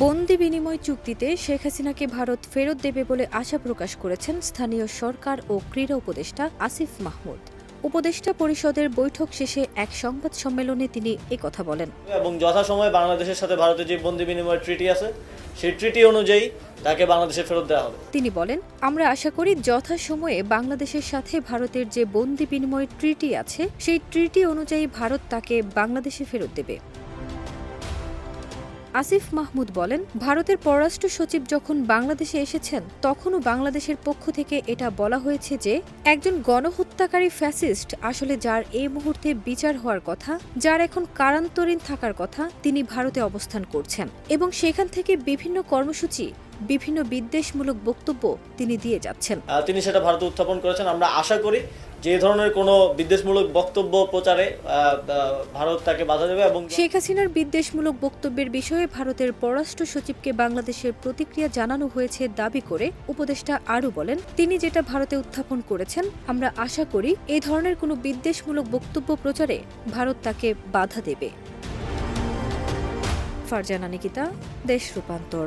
বন্দি বিনিময় চুক্তিতে শেখ হাসিনাকে ভারত ফেরত দেবে বলে আশা প্রকাশ করেছেন স্থানীয় সরকার ও ক্রীড়া উপদেষ্টা আসিফ মাহমুদ। উপদেষ্টা পরিষদের বৈঠক শেষে এক সংবাদ সম্মেলনে তিনি একথা বলেন এবং যথাসময়ে বাংলাদেশের সাথে ভারতের যে বন্দি বিনিময় ট্রিটি আছে সেই ট্রিটি অনুযায়ী তাকে বাংলাদেশে ফেরত দেওয়া হবে। তিনি বলেন, আমরা আশা করি যথাসময়ে বাংলাদেশের সাথে ভারতের যে বন্দি বিনিময় ট্রিটি আছে সেই ট্রিটি অনুযায়ী ভারত তাকে বাংলাদেশে ফেরত দেবে। আসিফ মাহমুদ বলেন, ভারতের পররাষ্ট্র সচিব যখন বাংলাদেশে এসেছেন তখনও বাংলাদেশের পক্ষ থেকে এটা বলা হয়েছে যে একজন গণহত্যাকারী ফ্যাসিস্ট আসলে যার এই মুহূর্তে বিচার হওয়ার কথা, যার এখন কারান্তরীণ থাকার কথা, তিনি ভারতে অবস্থান করছেন এবং সেখান থেকে বিভিন্ন কর্মসূচি, বিভিন্ন বিদ্বেষমূলক বক্তব্য তিনি দিয়ে যাচ্ছেন। তিনি সেটা ভারতে উত্থাপন করেছেন। আমরা আশা করি যে ধরনের কোনো বিদ্বেষমূলক বক্তব্য প্রচারে ভারত তাকে বাধা দেবে। এবং শেখ হাসিনার বিদ্বেষমূলক বক্তব্যের বিষয়ে ভারতের পররাষ্ট্র সচিবকে বাংলাদেশের প্রতিক্রিয়া জানানো হয়েছে দাবি করে উপদেষ্টা আরও বলেন, তিনি যেটা ভারতে উত্থাপন করেছেন, আমরা আশা করি এই ধরনের কোনো বিদ্বেষমূলক বক্তব্য প্রচারে ভারত তাকে বাধা দেবে। ফারজানা নিকিতা, দেশ রূপান্তর।